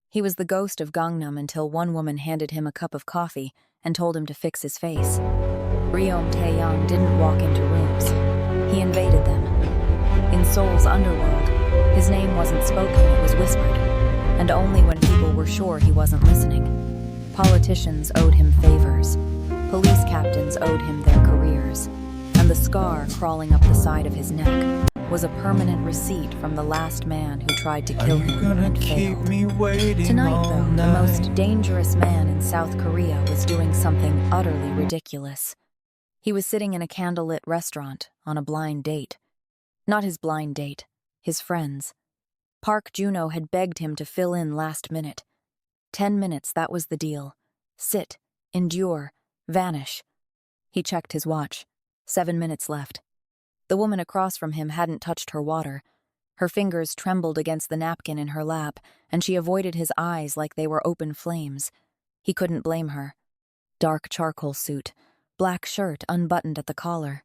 He was the ghost of Gangnam until one woman handed him a cup of coffee and told him to fix his face. Ryeom Taeyang didn't walk into rooms. He invaded them. In Seoul's underworld, his name wasn't spoken, it was whispered, and only when people were sure he wasn't listening. Politicians owed him favors. Police captains owed him their careers. And the scar crawling up the side of his neck was a permanent receipt from the last man who tried to kill him and failed. Tonight, though, the most dangerous man in South Korea was doing something utterly ridiculous. He was sitting in a candlelit restaurant on a blind date. Not his blind date, his friend's. Park Juno had begged him to fill in last minute. 10 minutes, that was the deal. Sit, endure, vanish. He checked his watch. 7 minutes left. The woman across from him hadn't touched her water. Her fingers trembled against the napkin in her lap, and she avoided his eyes like they were open flames. He couldn't blame her. Dark charcoal suit, black shirt unbuttoned at the collar.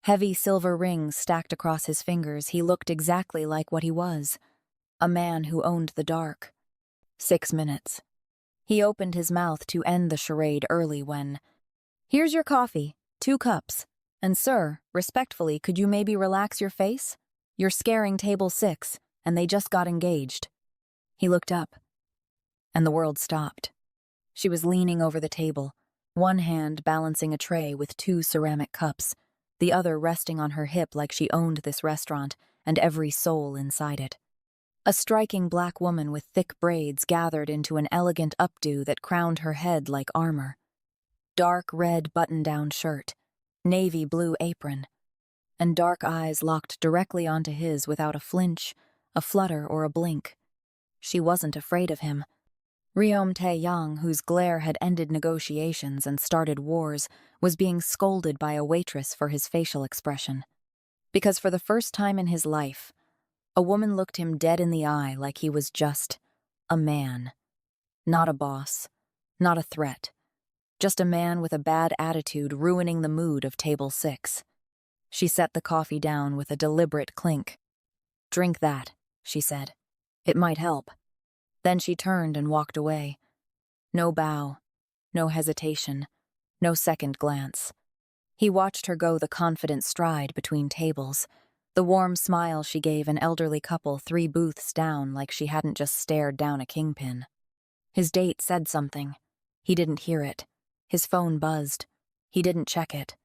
Heavy silver rings stacked across his fingers, he looked exactly like what he was. A man who owned the dark. 6 minutes. He opened his mouth to end the charade early when, "Here's your coffee, 2 cups. And sir, respectfully, could you maybe relax your face? You're scaring table 6, and they just got engaged." He looked up, and the world stopped. She was leaning over the table, one hand balancing a tray with 2 ceramic cups, the other resting on her hip like she owned this restaurant and every soul inside it. A striking black woman with thick braids gathered into an elegant updo that crowned her head like armor. Dark red button-down shirt, navy blue apron, and dark eyes locked directly onto his without a flinch, a flutter, or a blink. She wasn't afraid of him. Ryeom Taeyang, whose glare had ended negotiations and started wars, was being scolded by a waitress for his facial expression. Because for the first time in his life, a woman looked him dead in the eye like he was just a man. Not a boss, not a threat. Just a man with a bad attitude ruining the mood of table 6. She set the coffee down with a deliberate clink. "Drink that," she said. "It might help." Then she turned and walked away. No bow, no hesitation, no second glance. He watched her go the confident stride between tables, the warm smile she gave an elderly couple 3 booths down like she hadn't just stared down a kingpin. His date said something. He didn't hear it. His phone buzzed. He didn't check it.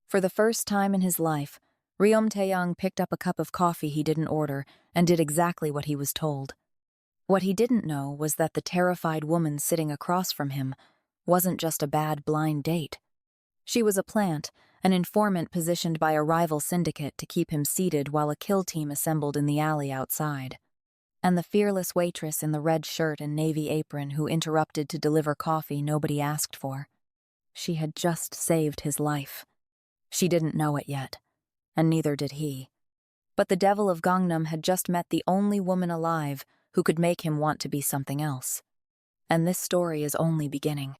For the first time in his life, Ryeom Taeyang picked up a cup of coffee he didn't order and did exactly what he was told. What he didn't know was that the terrified woman sitting across from him wasn't just a bad blind date. She was a plant, an informant positioned by a rival syndicate to keep him seated while a kill team assembled in the alley outside. And the fearless waitress in the red shirt and navy apron who interrupted to deliver coffee nobody asked for. She had just saved his life. She didn't know it yet, and neither did he. But the devil of Gangnam had just met the only woman alive who could make him want to be something else. And this story is only beginning.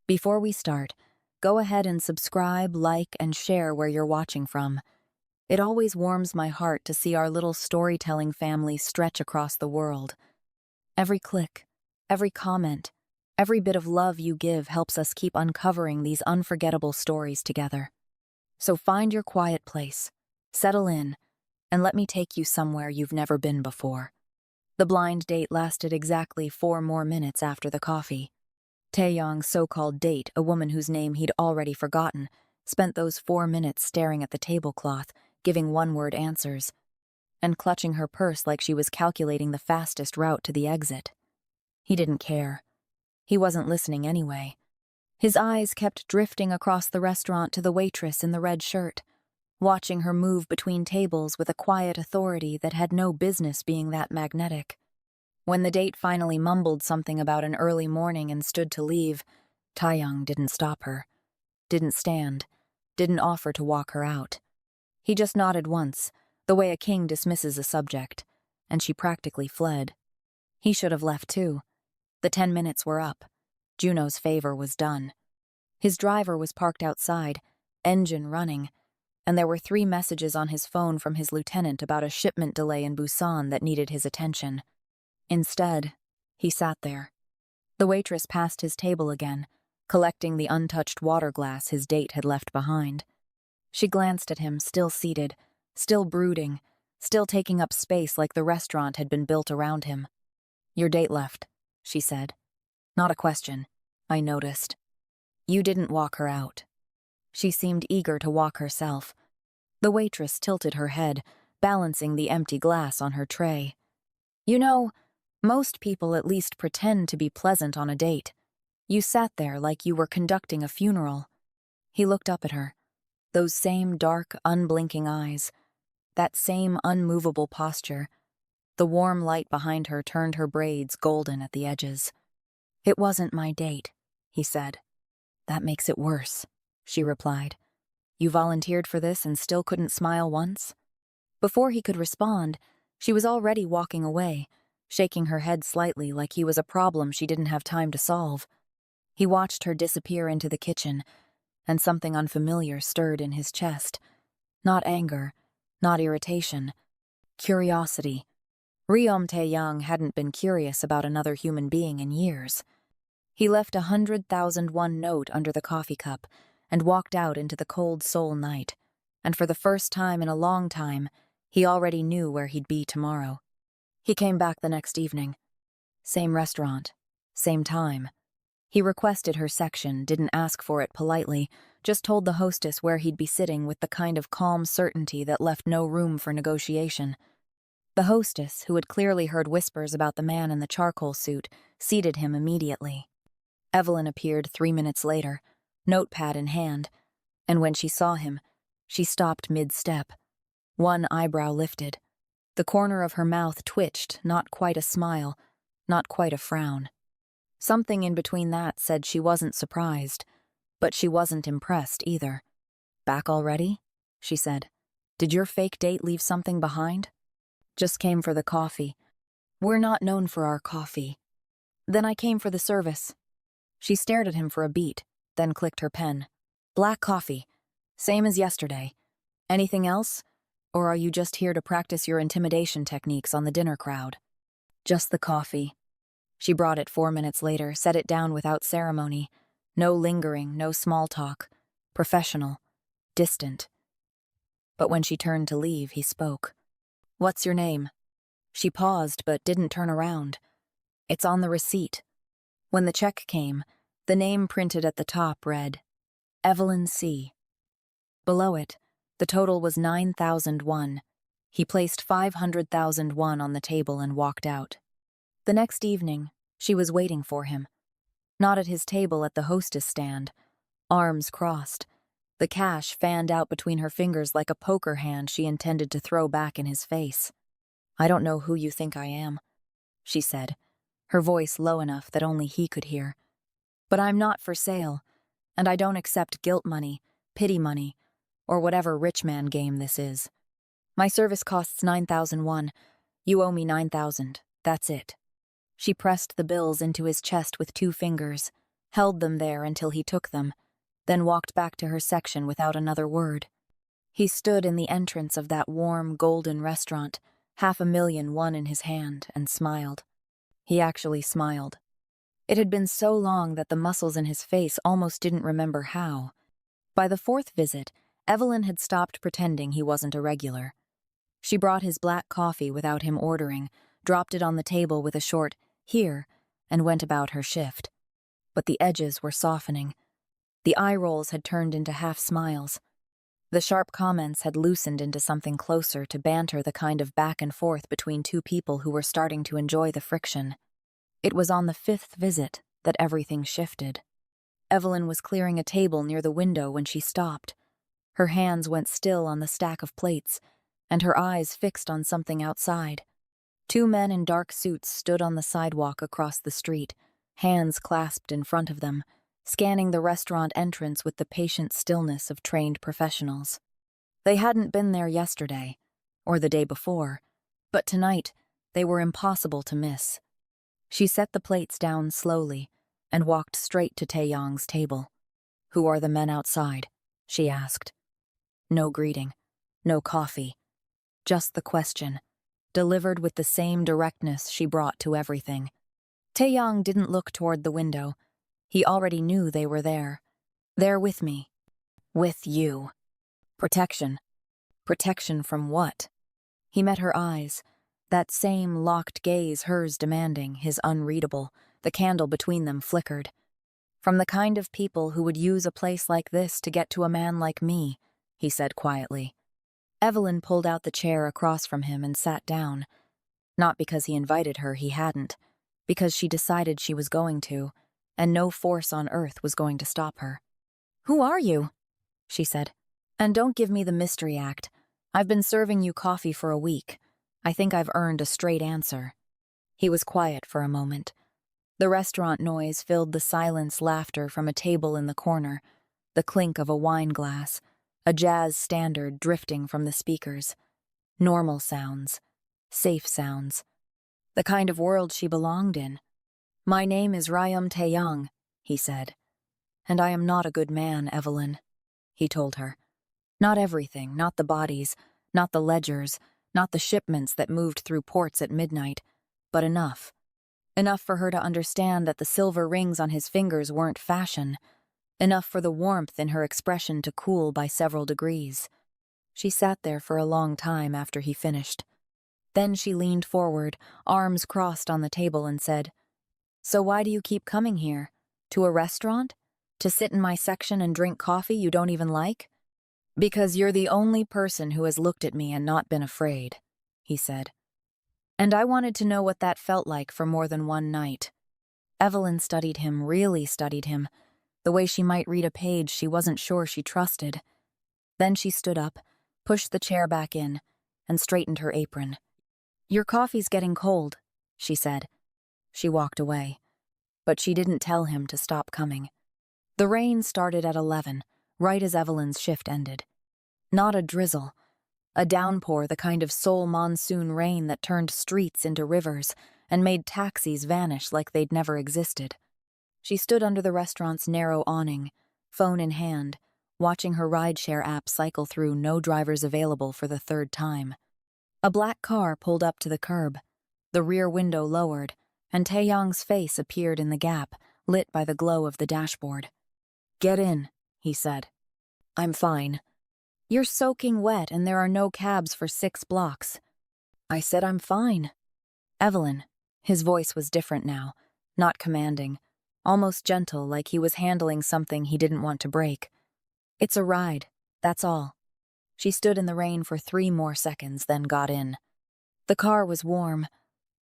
Before we start, go ahead and subscribe, like, and share where you're watching from. It always warms my heart to see our little storytelling family stretch across the world. Every click, every comment, every bit of love you give helps us keep uncovering these unforgettable stories together. So find your quiet place, settle in, and let me take you somewhere you've never been before. The blind date lasted exactly 4 more minutes after the coffee. Taeyang's so-called date, a woman whose name he'd already forgotten, spent those 4 minutes staring at the tablecloth, giving one-word answers, and clutching her purse like she was calculating the fastest route to the exit. He didn't care. He wasn't listening anyway. His eyes kept drifting across the restaurant to the waitress in the red shirt, watching her move between tables with a quiet authority that had no business being that magnetic. When the date finally mumbled something about an early morning and stood to leave, Taeyang didn't stop her, didn't stand, didn't offer to walk her out. He just nodded once, the way a king dismisses a subject, and she practically fled. He should have left too. The 10 minutes were up. Juno's favor was done. His driver was parked outside, engine running, and there were 3 messages on his phone from his lieutenant about a shipment delay in Busan that needed his attention. Instead, He sat there. The waitress passed his table again, collecting the untouched water glass his date had left behind. She glanced at him, still seated, still brooding, still taking up space like the restaurant had been built around him. "Your date left," she said. "Not a question. I noticed. You didn't walk her out." She seemed eager to walk herself. The waitress tilted her head, balancing the empty glass on her tray. "You know, most people at least pretend to be pleasant on a date. You sat there like you were conducting a funeral." He looked up at her. Those same dark, unblinking eyes. That same unmovable posture. The warm light behind her turned her braids golden at the edges. "It wasn't my date," he said. "That makes it worse," she replied. "You volunteered for this and still couldn't smile once?" Before he could respond, she was already walking away, shaking her head slightly like he was a problem she didn't have time to solve. He watched her disappear into the kitchen, and something unfamiliar stirred in his chest. Not anger, not irritation. Curiosity. Ryeom Taeyang hadn't been curious about another human being in years. He left a 100,001 note under the coffee cup and walked out into the cold Seoul night, and for the first time in a long time, he already knew where he'd be tomorrow. He came back the next evening. Same restaurant, same time. He requested her section, didn't ask for it politely, just told the hostess where he'd be sitting with the kind of calm certainty that left no room for negotiation. The hostess, who had clearly heard whispers about the man in the charcoal suit, seated him immediately. Evelyn appeared 3 minutes later, notepad in hand, and when she saw him, she stopped mid-step. One eyebrow lifted. The corner of her mouth twitched, not quite a smile, not quite a frown. Something in between that said she wasn't surprised, but she wasn't impressed either. "Back already?" she said. "Did your fake date leave something behind?" "Just came for the coffee." "We're not known for our coffee." "Then I came for the service." She stared at him for a beat, then clicked her pen. "Black coffee. Same as yesterday. Anything else? Or are you just here to practice your intimidation techniques on the dinner crowd?" "Just the coffee." She brought it 4 minutes later, set it down without ceremony. No lingering, no small talk. Professional. Distant. But when she turned to leave, he spoke. "What's your name?" She paused, but didn't turn around. "It's on the receipt." When the check came, the name printed at the top read, Evelyn C. Below it, the total was 9,001. He placed 500,001 on the table and walked out. The next evening, she was waiting for him. Not at his table at the hostess stand. Arms crossed. The cash fanned out between her fingers like a poker hand she intended to throw back in his face. "I don't know who you think I am," she said, her voice low enough that only he could hear. "But I'm not for sale, and I don't accept guilt money, pity money, or whatever rich man game this is. My service costs 9,001. You owe me 9,000. That's it." She pressed the bills into his chest with 2 fingers, held them there until he took them, then walked back to her section without another word. He stood in the entrance of that warm, golden restaurant, 500,001 in his hand, and smiled. He actually smiled. It had been so long that the muscles in his face almost didn't remember how. By the 4th visit, Evelyn had stopped pretending he wasn't a regular. She brought his black coffee without him ordering, dropped it on the table with a short, "Here," and went about her shift. But the edges were softening. The eye rolls had turned into half-smiles. The sharp comments had loosened into something closer to banter, the kind of back and forth between two people who were starting to enjoy the friction. It was on the 5th visit that everything shifted. Evelyn was clearing a table near the window when she stopped. Her hands went still on the stack of plates, and her eyes fixed on something outside. 2 men in dark suits stood on the sidewalk across the street, hands clasped in front of them, scanning the restaurant entrance with the patient stillness of trained professionals. They hadn't been there yesterday, or the day before, but tonight they were impossible to miss. She set the plates down slowly and walked straight to Taeyang's table. "Who are the men outside?" she asked. No greeting, no coffee, just the question, delivered with the same directness she brought to everything. Taeyang didn't look toward the window. He already knew they were there. They're with me. With you. Protection. Protection from what? He met her eyes. That same locked gaze hers demanding, his unreadable. The candle between them flickered. From the kind of people who would use a place like this to get to a man like me, he said quietly. Evelyn pulled out the chair across from him and sat down. Not because he invited her, he hadn't. Because she decided she was going to, and no force on earth was going to stop her. "Who are you?" she said. "And don't give me the mystery act. I've been serving you coffee for a week. I think I've earned a straight answer." He was quiet for a moment. The restaurant noise filled the silence, laughter from a table in the corner, the clink of a wine glass, a jazz standard drifting from the speakers. Normal sounds. Safe sounds. The kind of world she belonged in. "My name is Ryeom Taeyang," he said. "And I am not a good man, Evelyn," he told her. Not everything, not the bodies, not the ledgers, not the shipments that moved through ports at midnight, but enough. Enough for her to understand that the silver rings on his fingers weren't fashion. Enough for the warmth in her expression to cool by several degrees. She sat there for a long time after he finished. Then she leaned forward, arms crossed on the table, and said, "So why do you keep coming here? To a restaurant? To sit in my section and drink coffee you don't even like?" "Because you're the only person who has looked at me and not been afraid," he said. And I wanted to know what that felt like for more than one night. Evelyn studied him, really studied him, the way she might read a page she wasn't sure she trusted. Then she stood up, pushed the chair back in, and straightened her apron. "Your coffee's getting cold," she said. She walked away, but she didn't tell him to stop coming. The rain started at 11, right as Evelyn's shift ended. Not a drizzle. A downpour, the kind of Seoul monsoon rain that turned streets into rivers and made taxis vanish like they'd never existed. She stood under the restaurant's narrow awning, phone in hand, watching her rideshare app cycle through no drivers available for the third time. A black car pulled up to the curb, the rear window lowered, and Taeyang's face appeared in the gap, lit by the glow of the dashboard. "Get in," he said. "I'm fine." "You're soaking wet and there are no cabs for 6 blocks. "I said I'm fine." "Evelyn." His voice was different now, not commanding, almost gentle, like he was handling something he didn't want to break. "It's a ride, that's all." She stood in the rain for 3 more seconds, then got in. The car was warm,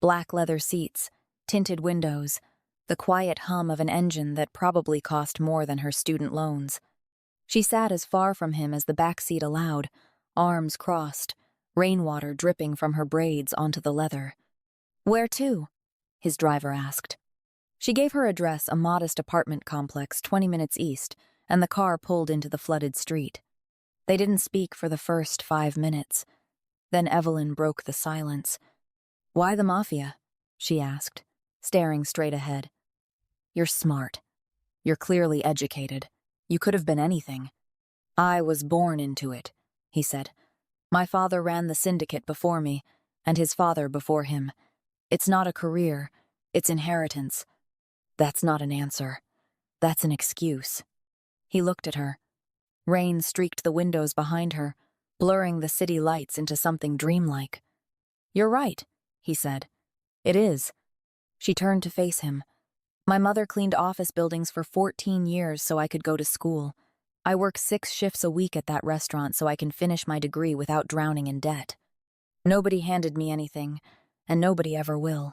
black leather seats, tinted windows, the quiet hum of an engine that probably cost more than her student loans. She sat as far from him as the back seat allowed, arms crossed, rainwater dripping from her braids onto the leather. "Where to?" his driver asked. She gave her address, a modest apartment complex 20 minutes east, and the car pulled into the flooded street. They didn't speak for the first 5 minutes. Then Evelyn broke the silence. "Why the Mafia?" she asked, staring straight ahead. "You're smart. You're clearly educated. You could have been anything." "I was born into it," he said. "My father ran the syndicate before me, and his father before him. It's not a career, it's inheritance." "That's not an answer. That's an excuse." He looked at her. Rain streaked the windows behind her, blurring the city lights into something dreamlike. "You're right," he said. "It is." She turned to face him. "My mother cleaned office buildings for 14 years so I could go to school. I work 6 shifts a week at that restaurant so I can finish my degree without drowning in debt. Nobody handed me anything, and nobody ever will.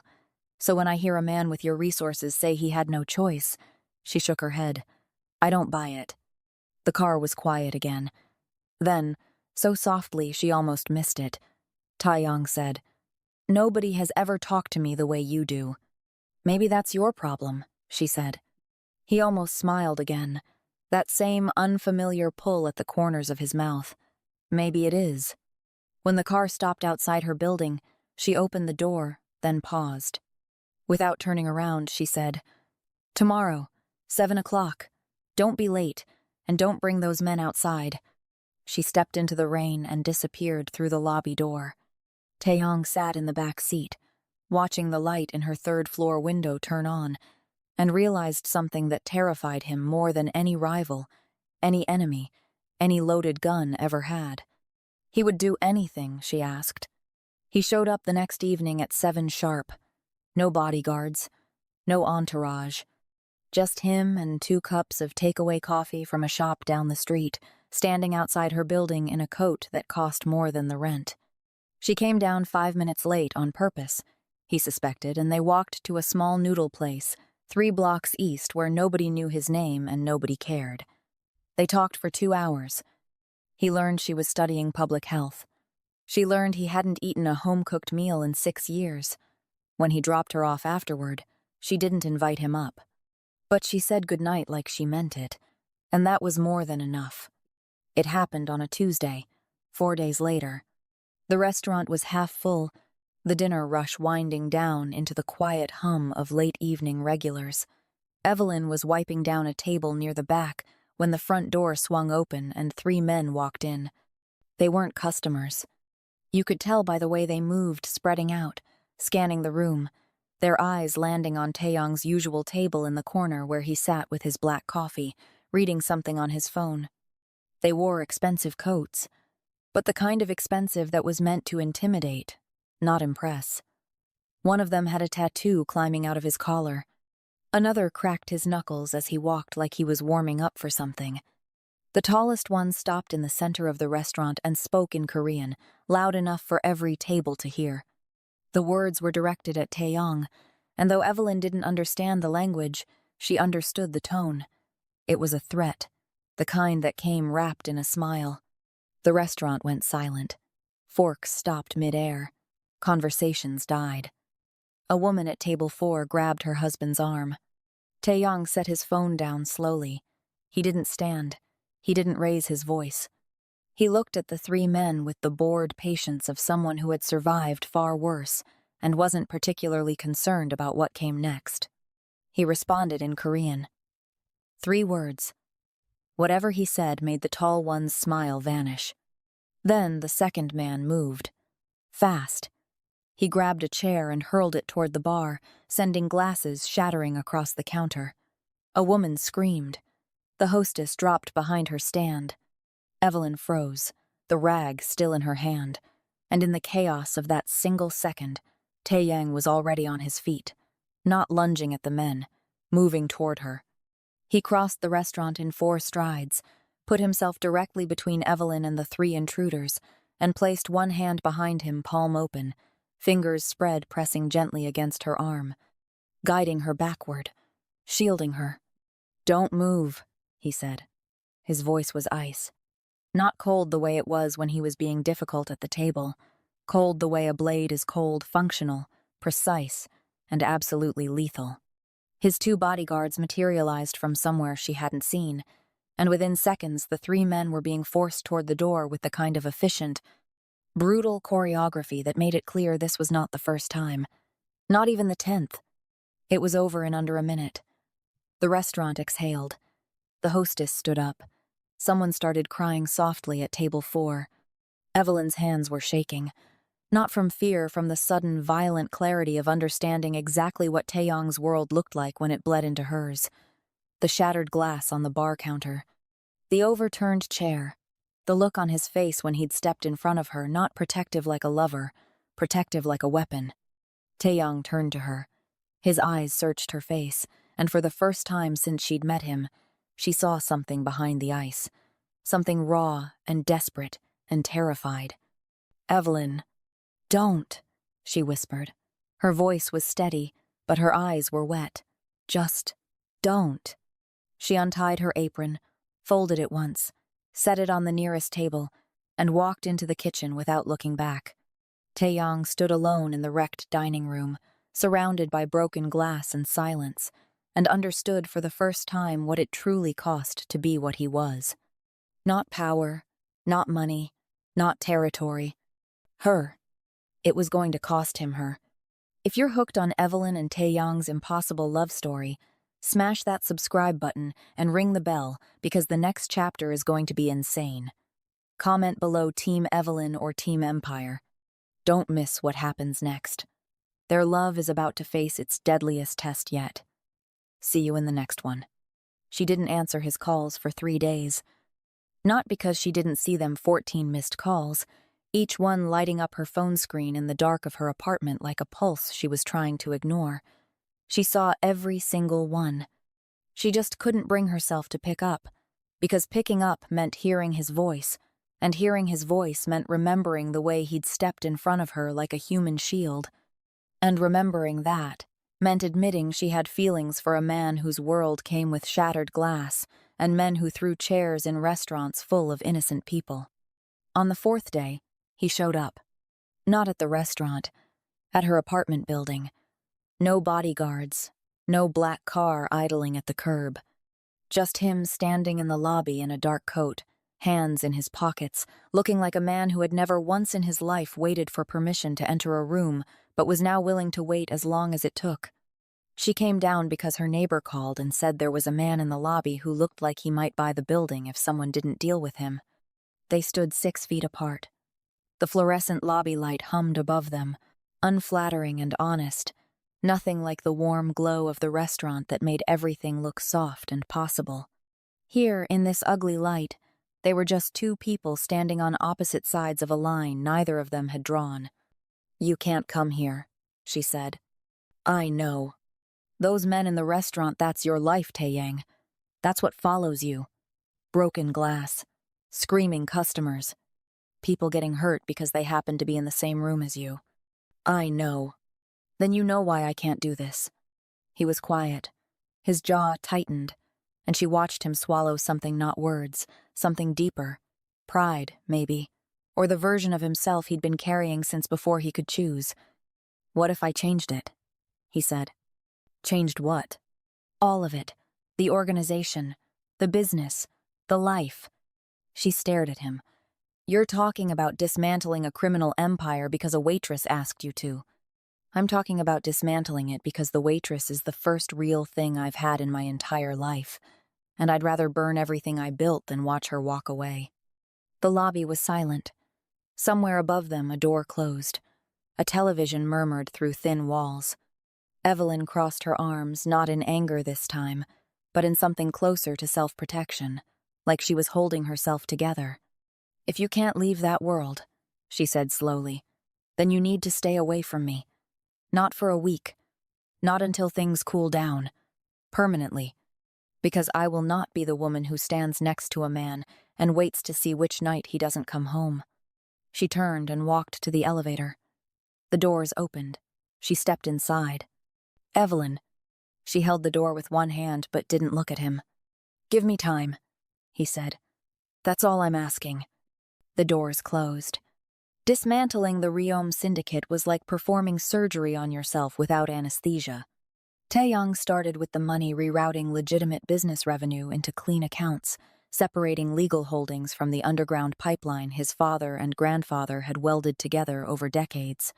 So when I hear a man with your resources say he had no choice," she shook her head, "I don't buy it." The car was quiet again. Then, so softly she almost missed it, Taeyang said, "Nobody has ever talked to me the way you do." "Maybe that's your problem," she said. He almost smiled again, that same unfamiliar pull at the corners of his mouth. Maybe it is. When the car stopped outside her building, she opened the door, then paused. Without turning around, she said, "Tomorrow, 7 o'clock. Don't be late, and don't bring those men outside." She stepped into the rain and disappeared through the lobby door. Taeyang sat in the back seat, watching the light in her third-floor window turn on, and realized something that terrified him more than any rival, any enemy, any loaded gun ever had. He would do anything, she asked. He showed up the next evening at 7 sharp. No bodyguards, no entourage. Just him and 2 cups of takeaway coffee from a shop down the street, standing outside her building in a coat that cost more than the rent. She came down 5 minutes late on purpose, he suspected, and they walked to a small noodle place, 3 blocks east, where nobody knew his name and nobody cared. They talked for 2 hours. He learned she was studying public health. She learned he hadn't eaten a home-cooked meal in 6 years. When he dropped her off afterward, she didn't invite him up. But she said goodnight like she meant it, and that was more than enough. It happened on a Tuesday, 4 days later. The restaurant was half full, the dinner rush winding down into the quiet hum of late-evening regulars. Evelyn was wiping down a table near the back when the front door swung open and 3 men walked in. They weren't customers. You could tell by the way they moved, spreading out, scanning the room, their eyes landing on Taeyang's usual table in the corner where he sat with his black coffee, reading something on his phone. They wore expensive coats, but the kind of expensive that was meant to intimidate, not impress. One of them had a tattoo climbing out of his collar. Another cracked his knuckles as he walked like he was warming up for something. The tallest one stopped in the center of the restaurant and spoke in Korean, loud enough for every table to hear. The words were directed at Taeyang, and though Evelyn didn't understand the language, she understood the tone. It was a threat, the kind that came wrapped in a smile. The restaurant went silent. Forks stopped mid-air. Conversations died. A woman at table 4 grabbed her husband's arm. Taeyang set his phone down slowly. He didn't stand. He didn't raise his voice. He looked at the 3 men with the bored patience of someone who had survived far worse and wasn't particularly concerned about what came next. He responded in Korean. 3 words. Whatever he said made the tall one's smile vanish. Then the second man moved. Fast. He grabbed a chair and hurled it toward the bar, sending glasses shattering across the counter. A woman screamed. The hostess dropped behind her stand. Evelyn froze, the rag still in her hand, and in the chaos of that single second, Taeyang was already on his feet, not lunging at the men, moving toward her. He crossed the restaurant in 4 strides, put himself directly between Evelyn and the 3 intruders, and placed one hand behind him, palm open, fingers spread pressing gently against her arm, guiding her backward, shielding her. "Don't move," he said. His voice was ice. Not cold the way it was when he was being difficult at the table, cold the way a blade is cold, functional, precise, and absolutely lethal. His 2 bodyguards materialized from somewhere she hadn't seen, and within seconds the 3 men were being forced toward the door with the kind of efficient, brutal choreography that made it clear this was not the first time. Not even the 10th. It was over in under a minute. The restaurant exhaled. The hostess stood up. Someone started crying softly at table 4. Evelyn's hands were shaking. Not from fear, from the sudden, violent clarity of understanding exactly what Taeyang's world looked like when it bled into hers. The shattered glass on the bar counter. The overturned chair. The look on his face when he'd stepped in front of her, not protective like a lover, protective like a weapon. Taeyang turned to her. His eyes searched her face, and for the first time since she'd met him, she saw something behind the ice. Something raw and desperate and terrified. "Evelyn, don't," she whispered. Her voice was steady, but her eyes were wet. "Just don't." She untied her apron, folded it once, set it on the nearest table, and walked into the kitchen without looking back. Taeyang stood alone in the wrecked dining room, surrounded by broken glass and silence, and understood for the first time what it truly cost to be what he was. Not power, not money, not territory. Her. It was going to cost him her. If you're hooked on Evelyn and Taeyang's impossible love story, smash that subscribe button and ring the bell because the next chapter is going to be insane. Comment below Team Evelyn or Team Empire. Don't miss what happens next. Their love is about to face its deadliest test yet. See you in the next one. She didn't answer his calls for 3 days. Not because she didn't see them 14 missed calls, each one lighting up her phone screen in the dark of her apartment like a pulse she was trying to ignore. She saw every single one. She just couldn't bring herself to pick up, because picking up meant hearing his voice, and hearing his voice meant remembering the way he'd stepped in front of her like a human shield. And remembering that meant admitting she had feelings for a man whose world came with shattered glass and men who threw chairs in restaurants full of innocent people. On the 4th day, he showed up. Not at the restaurant, at her apartment building. No bodyguards, no black car idling at the curb. Just him standing in the lobby in a dark coat, hands in his pockets, looking like a man who had never once in his life waited for permission to enter a room, but was now willing to wait as long as it took. She came down because her neighbor called and said there was a man in the lobby who looked like he might buy the building if someone didn't deal with him. They stood 6 feet apart. The fluorescent lobby light hummed above them, unflattering and honest, nothing like the warm glow of the restaurant that made everything look soft and possible. Here, in this ugly light, they were just 2 people standing on opposite sides of a line neither of them had drawn. "You can't come here," she said. "I know. Those men in the restaurant, that's your life, Taeyang. That's what follows you. Broken glass, screaming customers, people getting hurt because they happen to be in the same room as you. I know. Then you know why I can't do this." He was quiet. His jaw tightened, and she watched him swallow something not words, something deeper. Pride, maybe, or the version of himself he'd been carrying since before he could choose. "What if I changed it?" he said. "Changed what?" "All of it. The organization, the business, the life." She stared at him. "You're talking about dismantling a criminal empire because a waitress asked you to. I'm talking about dismantling it because the waitress is the first real thing I've had in my entire life, and I'd rather burn everything I built than watch her walk away." The lobby was silent. Somewhere above them, a door closed. A television murmured through thin walls. Evelyn crossed her arms, not in anger this time, but in something closer to self-protection, like she was holding herself together. "If you can't leave that world," she said slowly, "then you need to stay away from me. Not for a week. Not until things cool down. Permanently. Because I will not be the woman who stands next to a man and waits to see which night he doesn't come home." She turned and walked to the elevator. The doors opened. She stepped inside. "Evelyn." She held the door with one hand but didn't look at him. "Give me time," he said. "That's all I'm asking." The doors closed. Dismantling the Ryeom syndicate was like performing surgery on yourself without anesthesia. Taeyang started with the money rerouting legitimate business revenue into clean accounts, separating legal holdings from the underground pipeline his father and grandfather had welded together over decades.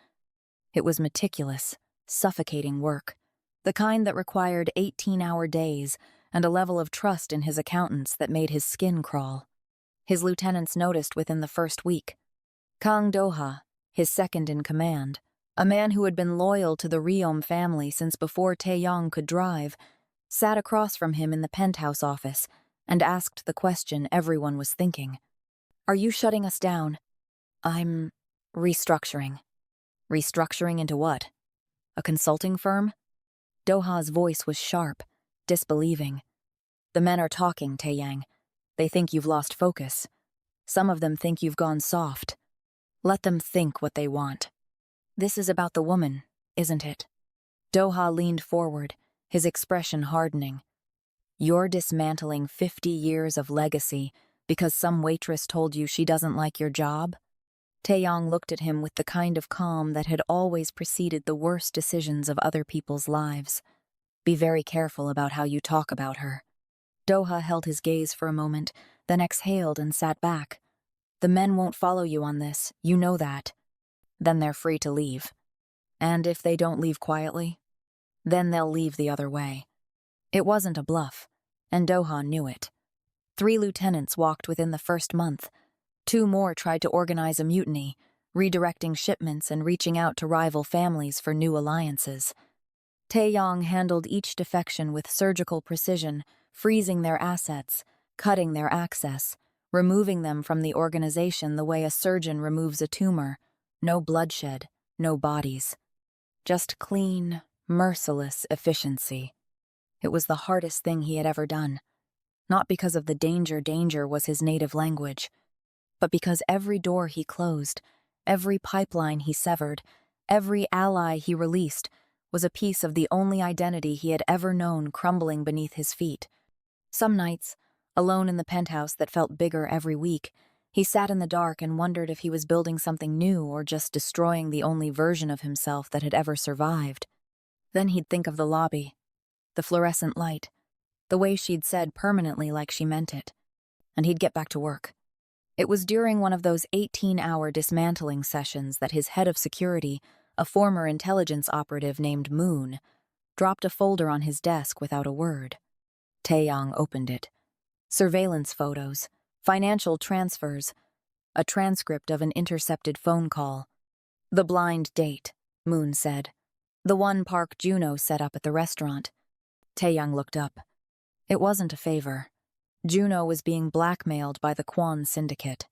It was meticulous, suffocating work, the kind that required 18-hour days and a level of trust in his accountants that made his skin crawl. His lieutenants noticed within the first week. Kang Do-ha, his second in command, a man who had been loyal to the Ryeom family since before Taeyang could drive, sat across from him in the penthouse office and asked the question everyone was thinking. "Are you shutting us down?" "I'm restructuring." "Restructuring into what? A consulting firm?" Do-ha's voice was sharp, disbelieving. "The men are talking, Taeyang. They think you've lost focus. Some of them think you've gone soft. Let them think what they want. This is about the woman, isn't it?" Do-ha leaned forward, his expression hardening. "You're dismantling 50 years of legacy because some waitress told you she doesn't like your job?" Taeyang looked at him with the kind of calm that had always preceded the worst decisions of other people's lives. "Be very careful about how you talk about her." Do-ha held his gaze for a moment, then exhaled and sat back. "The men won't follow you on this, you know that. Then they're free to leave. And if they don't leave quietly, then they'll leave the other way." It wasn't a bluff, and Do-ha knew it. 3 lieutenants walked within the first month. 2 more tried to organize a mutiny, redirecting shipments and reaching out to rival families for new alliances. Taeyang handled each defection with surgical precision, freezing their assets, cutting their access, removing them from the organization the way a surgeon removes a tumor. No bloodshed, no bodies. Just clean, merciless efficiency. It was the hardest thing he had ever done. Not because of the danger was his native language, but because every door he closed, every pipeline he severed, every ally he released was a piece of the only identity he had ever known crumbling beneath his feet. Some nights, alone in the penthouse that felt bigger every week, he sat in the dark and wondered if he was building something new or just destroying the only version of himself that had ever survived. Then he'd think of the lobby, the fluorescent light, the way she'd said permanently like she meant it, and he'd get back to work. It was during one of those 18-hour dismantling sessions that his head of security, a former intelligence operative named Moon, dropped a folder on his desk without a word. Taeyang opened it. Surveillance photos, financial transfers, a transcript of an intercepted phone call. The blind date, Moon said. The one Park Juno set up at the restaurant. Taeyang looked up. It wasn't a favor. Juno was being blackmailed by the Kwon syndicate.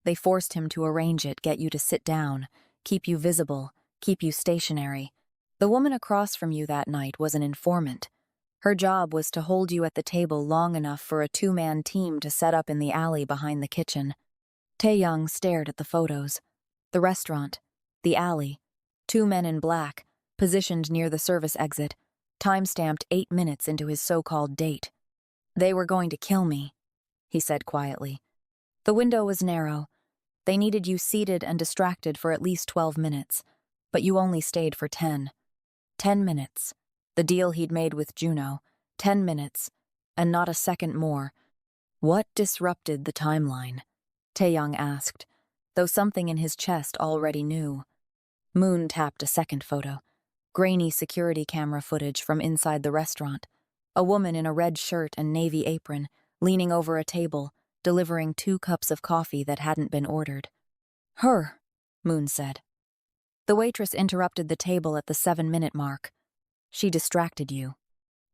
They forced him to arrange it, get you to sit down, keep you visible, keep you stationary. The woman across from you that night was an informant. Her job was to hold you at the table long enough for a two-man team to set up in the alley behind the kitchen. Taeyang stared at the photos. The restaurant, the alley, two men in black, positioned near the service exit, time-stamped 8 minutes into his so-called date. They were going to kill me, he said quietly. The window was narrow. They needed you seated and distracted for at least 12 minutes, but you only stayed for 10. 10 minutes. The deal he'd made with Juno. 10 minutes, and not a second more. What disrupted the timeline? Taeyang asked, though something in his chest already knew. Moon tapped a second photo. Grainy security camera footage from inside the restaurant. A woman in a red shirt and navy apron, leaning over a table, delivering 2 cups of coffee that hadn't been ordered. Her, Moon said. The waitress interrupted the table at the 7-minute mark. She distracted you.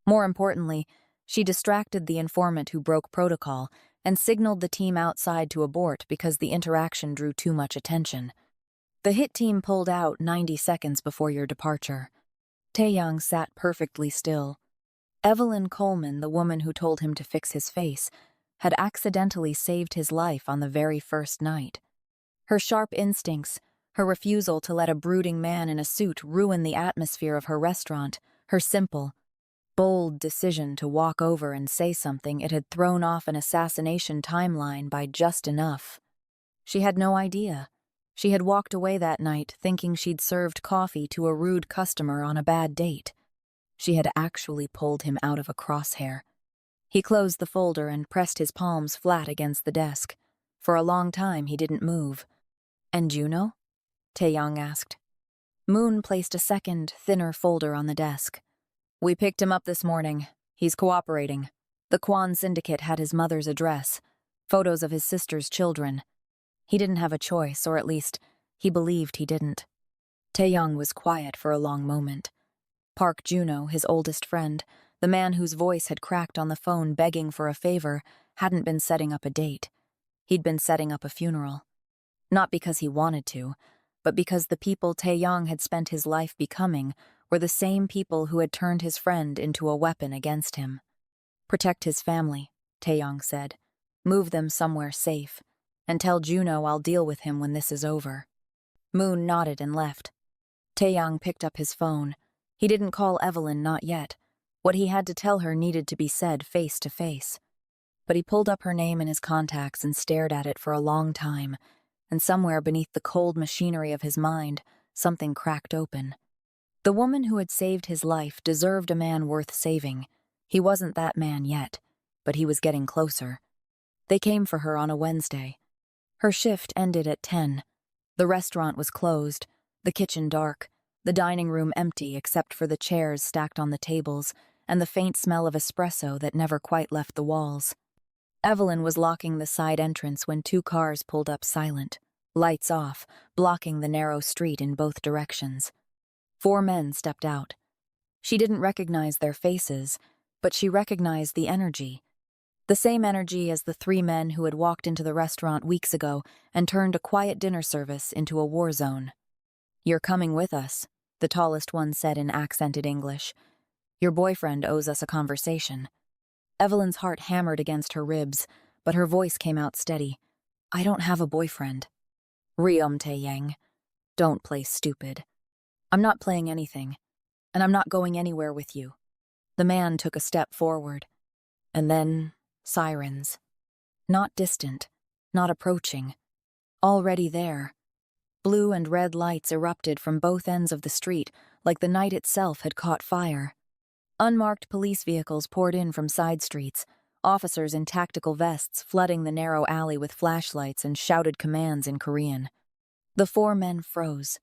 More importantly, she distracted the informant who broke protocol and signaled the team outside to abort because the interaction drew too much attention. The hit team pulled out 90 seconds before your departure. Taeyang sat perfectly still. Evelyn Coleman, the woman who told him to fix his face, had accidentally saved his life on the very first night. Her sharp instincts, her refusal to let a brooding man in a suit ruin the atmosphere of her restaurant, her simple, bold decision to walk over and say something it had thrown off an assassination timeline by just enough. She had no idea. She had walked away that night thinking she'd served coffee to a rude customer on a bad date. She had actually pulled him out of a crosshair. He closed the folder and pressed his palms flat against the desk. For a long time he didn't move. And Juno? Taeyang asked. Moon placed a second, thinner folder on the desk. We picked him up this morning. He's cooperating. The Kwon syndicate had his mother's address, photos of his sister's children. He didn't have a choice, or at least, he believed he didn't. Taeyang was quiet for a long moment. Park Juno, his oldest friend, the man whose voice had cracked on the phone begging for a favor, hadn't been setting up a date. He'd been setting up a funeral. Not because he wanted to, but because the people Taeyang had spent his life becoming were the same people who had turned his friend into a weapon against him. Protect his family, Taeyang said. Move them somewhere safe, and tell Juno I'll deal with him when this is over. Moon nodded and left. Taeyang picked up his phone. He didn't call Evelyn, not yet. What he had to tell her needed to be said face to face. But he pulled up her name in his contacts and stared at it for a long time, and somewhere beneath the cold machinery of his mind, something cracked open. The woman who had saved his life deserved a man worth saving. He wasn't that man yet, but he was getting closer. They came for her on a Wednesday. Her shift ended at 10. The restaurant was closed, the kitchen dark, the dining room empty except for the chairs stacked on the tables and the faint smell of espresso that never quite left the walls. Evelyn was locking the side entrance when 2 cars pulled up silent, Lights off, blocking the narrow street in both directions. 4 men stepped out. She didn't recognize their faces, but she recognized the energy. The same energy as the 3 men who had walked into the restaurant weeks ago and turned a quiet dinner service into a war zone. "You're coming with us," the tallest one said in accented English. "Your boyfriend owes us a conversation." Evelyn's heart hammered against her ribs, but her voice came out steady. "I don't have a boyfriend." "Ryeom Taeyang, don't play stupid." "I'm not playing anything, and I'm not going anywhere with you." The man took a step forward. And then, sirens. Not distant, not approaching. Already there. Blue and red lights erupted from both ends of the street, like the night itself had caught fire. Unmarked police vehicles poured in from side streets, officers in tactical vests flooding the narrow alley with flashlights and shouted commands in Korean. The 4 men froze.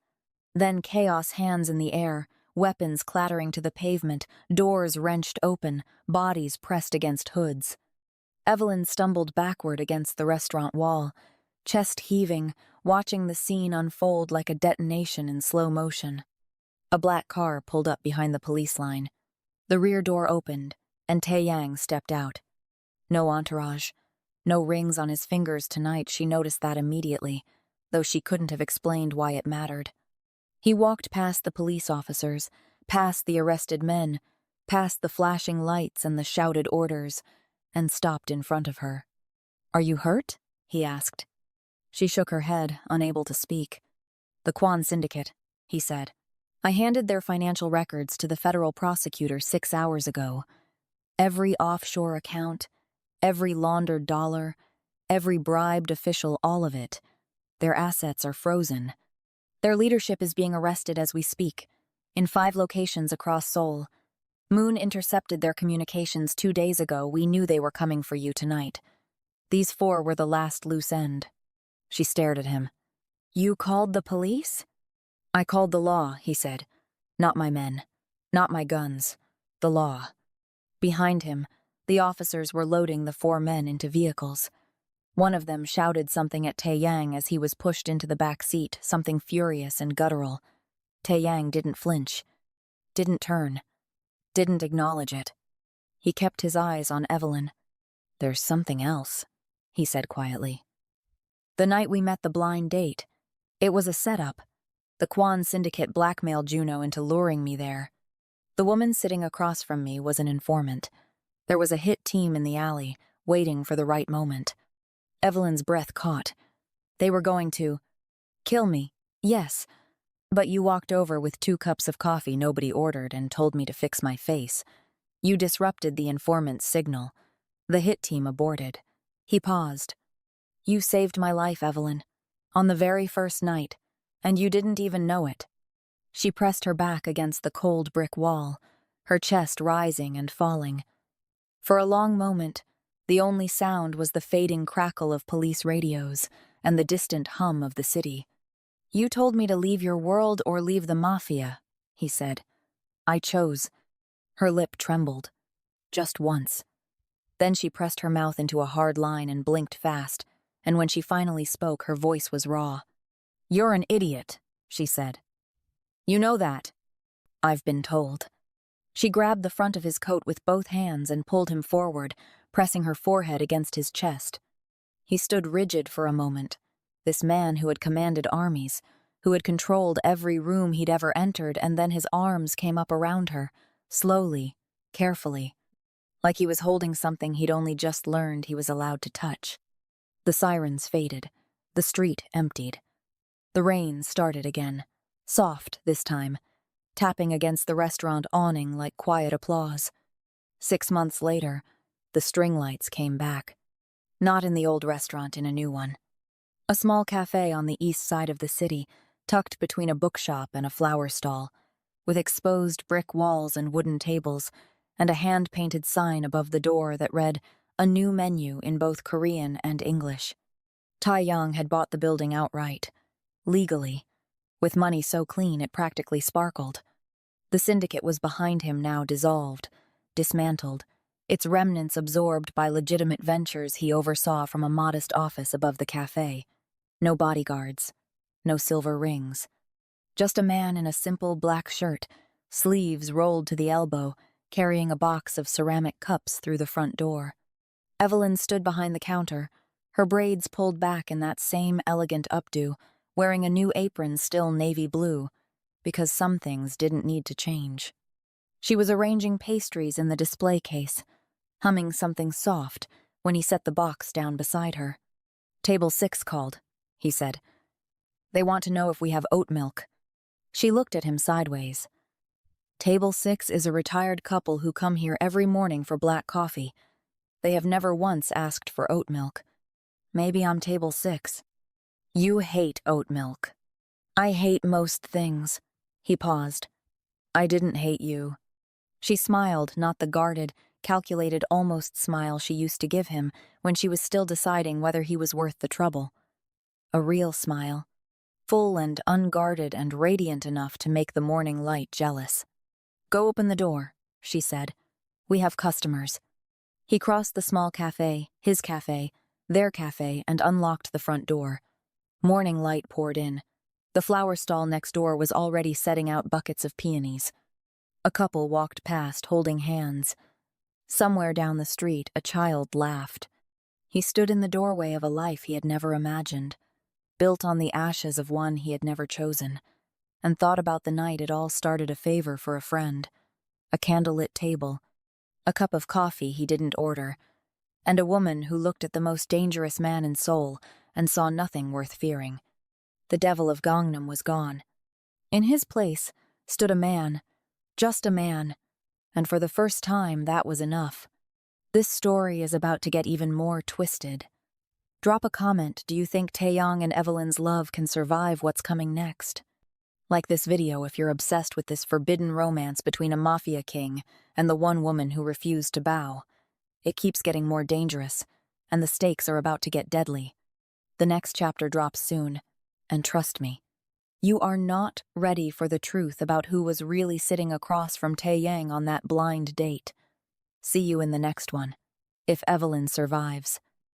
Then chaos, hands in the air, weapons clattering to the pavement, doors wrenched open, bodies pressed against hoods. Evelyn stumbled backward against the restaurant wall, chest heaving, watching the scene unfold like a detonation in slow motion. A black car pulled up behind the police line. The rear door opened, and Taeyang stepped out. No entourage, no rings on his fingers tonight. She noticed that immediately, though she couldn't have explained why it mattered. He walked past the police officers, past the arrested men, past the flashing lights and the shouted orders, and stopped in front of her. "Are you hurt?" he asked. She shook her head, unable to speak. "The Kwan Syndicate," he said. "I handed their financial records to the federal prosecutor 6 hours ago. Every offshore account, every laundered dollar, every bribed official, all of it. Their assets are frozen. Their leadership is being arrested as we speak, in 5 locations across Seoul. Moon intercepted their communications 2 days ago. We knew they were coming for you tonight. These 4 were the last loose end." She stared at him. "You called the police?" "I called the law," he said. "Not my men. Not my guns. The law." Behind him, the officers were loading the 4 men into vehicles. One of them shouted something at Taeyang as he was pushed into the back seat, something furious and guttural. Taeyang didn't flinch, didn't turn, didn't acknowledge it. He kept his eyes on Evelyn. "There's something else," he said quietly. "The night we met the blind date, it was a setup. The Kwan Syndicate blackmailed Juno into luring me there. The woman sitting across from me was an informant. There was a hit team in the alley, waiting for the right moment." Evelyn's breath caught. "They were going to kill me, yes, but you walked over with 2 cups of coffee nobody ordered and told me to fix my face. You disrupted the informant's signal. The hit team aborted." He paused. "You saved my life, Evelyn, on the very first night, and you didn't even know it." She pressed her back against the cold brick wall, her chest rising and falling. For a long moment, the only sound was the fading crackle of police radios and the distant hum of the city. "You told me to leave your world or leave the Mafia," he said. "I chose." Her lip trembled. Just once. Then she pressed her mouth into a hard line and blinked fast, and when she finally spoke, her voice was raw. "You're an idiot," she said. "You know that." "I've been told." She grabbed the front of his coat with both hands and pulled him forward, pressing her forehead against his chest. He stood rigid for a moment, this man who had commanded armies, who had controlled every room he'd ever entered, and then his arms came up around her, slowly, carefully, like he was holding something he'd only just learned he was allowed to touch. The sirens faded, the street emptied. The rain started again, soft this time, tapping against the restaurant awning like quiet applause. 6 months later, the string lights came back. Not in the old restaurant, in a new one. A small cafe on the east side of the city, tucked between a bookshop and a flower stall, with exposed brick walls and wooden tables, and a hand-painted sign above the door that read, "A new menu" in both Korean and English. Taeyang had bought the building outright, legally, with money so clean it practically sparkled. The syndicate was behind him now, dissolved, dismantled, its remnants absorbed by legitimate ventures he oversaw from a modest office above the cafe. No bodyguards, no silver rings. Just a man in a simple black shirt, sleeves rolled to the elbow, carrying a box of ceramic cups through the front door. Evelyn stood behind the counter, her braids pulled back in that same elegant updo, wearing a new apron still navy blue, because some things didn't need to change. She was arranging pastries in the display case, humming something soft when he set the box down beside her. "Table 6 called," he said. "They want to know if we have oat milk." She looked at him sideways. "Table 6 is a retired couple who come here every morning for black coffee. They have never once asked for oat milk. Maybe I'm table 6. You hate oat milk." "I hate most things." He paused. "I didn't hate you." She smiled, not the guarded, calculated almost smile she used to give him when she was still deciding whether he was worth the trouble. A real smile, full and unguarded and radiant enough to make the morning light jealous. "Go open the door," she said. "We have customers." He crossed the small cafe, his cafe, their cafe, and unlocked the front door. Morning light poured in. The flower stall next door was already setting out buckets of peonies. A couple walked past, holding hands. Somewhere down the street, a child laughed. He stood in the doorway of a life he had never imagined, built on the ashes of one he had never chosen, and thought about the night it all started a favor for a friend. A candlelit table, a cup of coffee he didn't order, and a woman who looked at the most dangerous man in Seoul and saw nothing worth fearing. The devil of Gangnam was gone. In his place stood a man, just a man, and for the first time that was enough. This story is about to get even more twisted. Drop a comment, do you think Taeyang and Evelyn's love can survive what's coming next? Like this video if you're obsessed with this forbidden romance between a Mafia king and the one woman who refused to bow. It keeps getting more dangerous, and the stakes are about to get deadly. The next chapter drops soon, and trust me, you are not ready for the truth about who was really sitting across from Taeyang on that blind date. See you in the next one, if Evelyn survives.